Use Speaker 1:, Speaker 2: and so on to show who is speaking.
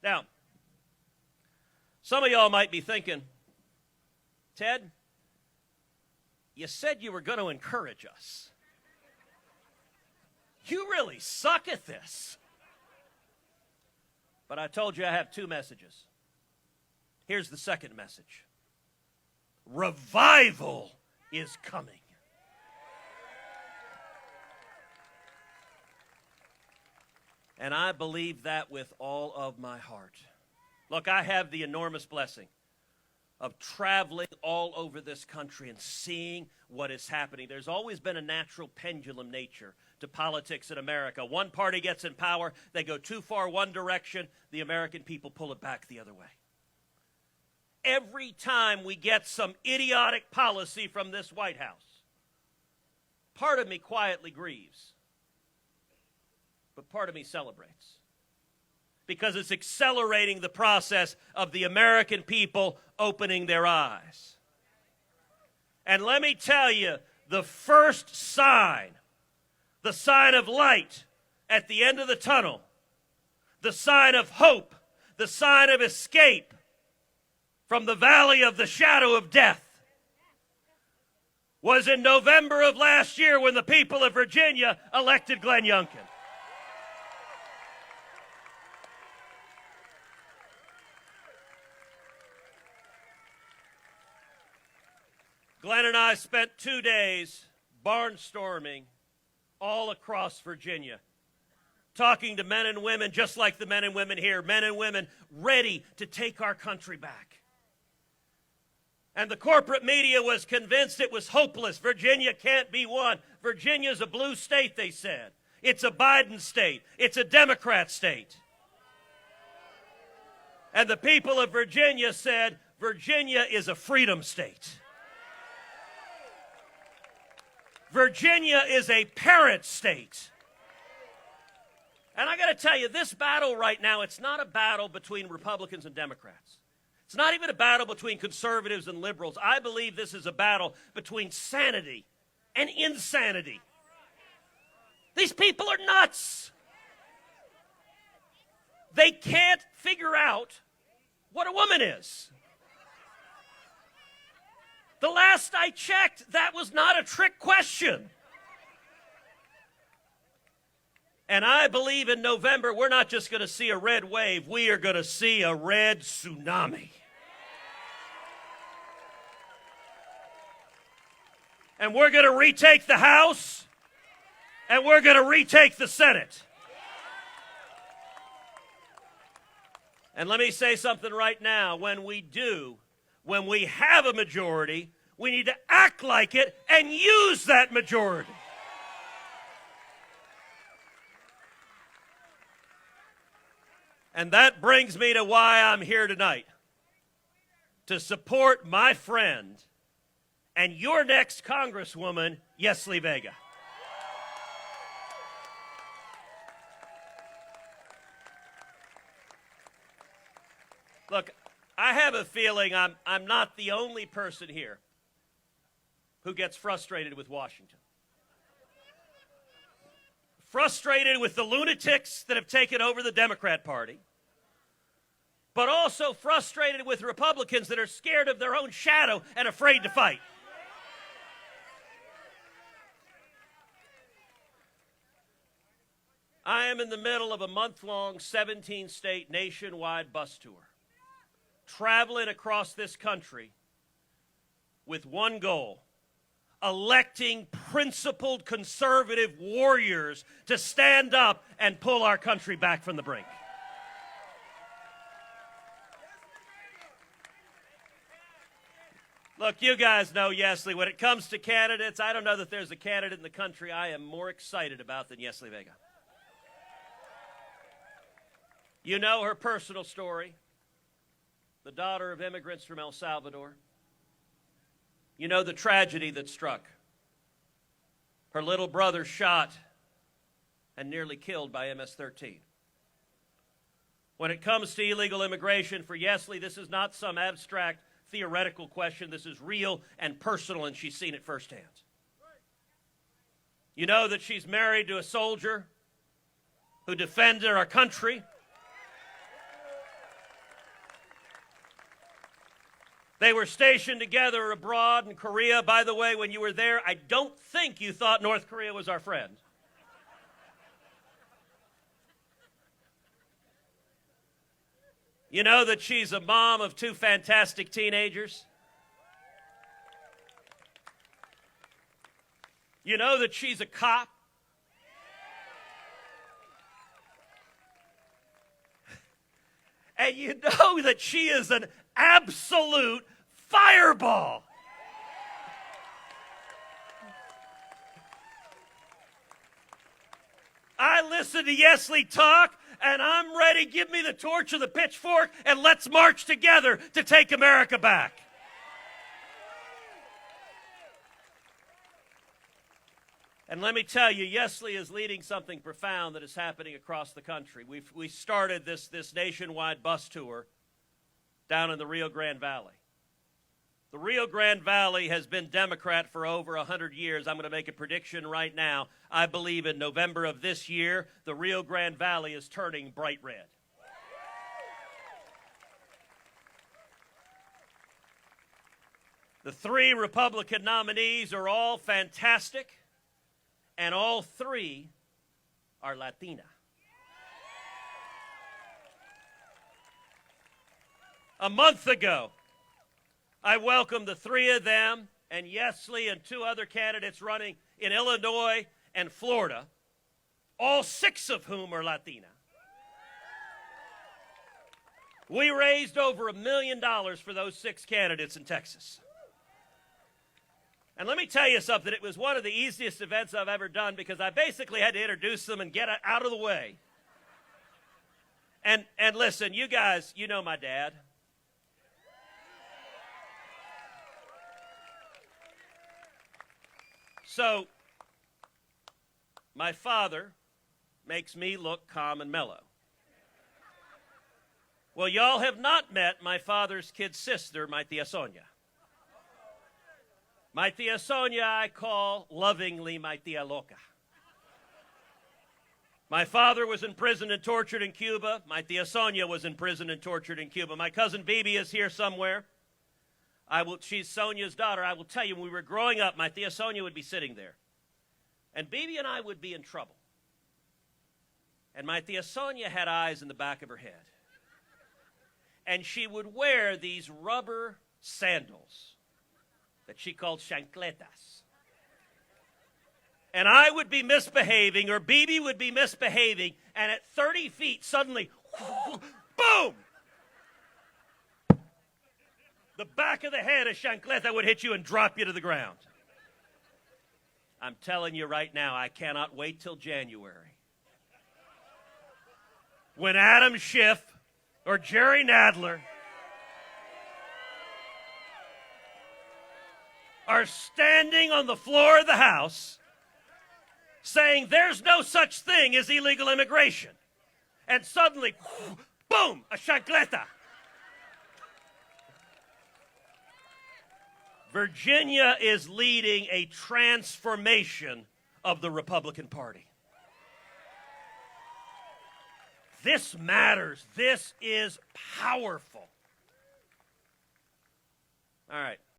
Speaker 1: Now, some of y'all might be thinking, Ted, you said you were going to encourage us. You really suck at this. But I told you I have two messages. Here's the second message. Revival is coming. And I believe that with all of my heart. Look, I have the enormous blessing of traveling all over this country and seeing what is happening. There's always been a natural pendulum nature to politics in America. One party gets in power, they go too far one direction, the American people pull it back the other way. Every time we get some idiotic policy from this White House, part of me quietly grieves, but part of me celebrates. Because it's accelerating the process of the American people opening their eyes. And let me tell you, the first sign, the sign of light at the end of the tunnel, the sign of hope, the sign of escape from the valley of the shadow of death, was in November of last year when the people of Virginia elected Glenn Youngkin. Glenn and I spent 2 days barnstorming all across Virginia, talking to men and women just like the men and women here, men and women ready to take our country back. And the corporate media was convinced it was hopeless. Virginia can't be won. Virginia's a blue state, they said. It's a Biden state. It's a Democrat state. And the people of Virginia said, Virginia is a freedom state. Virginia is a parent state. And I got to tell you, this battle right now, it's not a battle between Republicans and Democrats. It's not even a battle between conservatives and liberals. I believe this is a battle between sanity and insanity. These people are nuts. They can't figure out what a woman is. The last I checked, that was not a trick question. And I believe in November, we're not just going to see a red wave, we are going to see a red tsunami. And we're going to retake the House, and we're going to retake the Senate. And let me say something right now. When we do, when we have a majority, we need to act like it and use that majority. And that brings me to why I'm here tonight. To support my friend and your next Congresswoman, Yesli Vega. Look, I have a feeling I'm not the only person here who gets frustrated with Washington. Frustrated with the lunatics that have taken over the Democrat Party, but also frustrated with Republicans that are scared of their own shadow and afraid to fight. I am in the middle of a month-long, 17-state nationwide bus tour, traveling across this country with one goal: electing principled conservative warriors to stand up and pull our country back from the brink. Look, you guys know Yesli. When it comes to candidates, I don't know that there's a candidate in the country I am more excited about than Yesli Vega. You know her personal story, the daughter of immigrants from El Salvador. You know the tragedy that struck. Her little brother shot and nearly killed by MS-13. When it comes to illegal immigration for Yesli, this is not some abstract theoretical question. This is real and personal, and she's seen it firsthand. You know that she's married to a soldier who defended our country. They were stationed together abroad in Korea. By the way, when you were there, I don't think you thought North Korea was our friend. You know that she's a mom of 2 fantastic teenagers? You know that she's a cop? And you know that she is an absolute fireball. I listen to Yesli talk, and I'm ready. Give me the torch or the pitchfork, and let's march together to take America back. And let me tell you, Yesli is leading something profound that is happening across the country. We started this nationwide bus tour down in the Rio Grande Valley. The Rio Grande Valley has been Democrat for over 100 years. I'm going to make a prediction right now. I believe in November of this year, the Rio Grande Valley is turning bright red. The 3 Republican nominees are all fantastic, and all 3 are Latina. A month ago, I welcomed the 3 of them and Yesli and 2 other candidates running in Illinois and Florida, all 6 of whom are Latina. We raised over $1 million for those 6 candidates in Texas. And let me tell you something, it was one of the easiest events I've ever done because I basically had to introduce them and get out of the way. And listen, you guys, you know my dad. So, my father makes me look calm and mellow. Well, y'all have not met my father's kid sister, my tia Sonia. My tia Sonia I call lovingly my tia Loca. My father was in prison and tortured in Cuba. My tia Sonia was in prison and tortured in Cuba. My cousin Bibi is here somewhere. She's Sonia's daughter. I will tell you, when we were growing up, my tia Sonia would be sitting there. And Bibi and I would be in trouble. And my tia Sonia had eyes in the back of her head. And she would wear these rubber sandals that she called chancletas. And I would be misbehaving, or Bibi would be misbehaving, and at 30 feet, suddenly, boom! The back of the head of chancleta would hit you and drop you to the ground. I'm telling you right now, I cannot wait till January, when Adam Schiff or Jerry Nadler are standing on the floor of the House saying there's no such thing as illegal immigration. And suddenly, boom, a chancleta. Virginia is leading a transformation of the Republican Party. This matters. This is powerful. All right.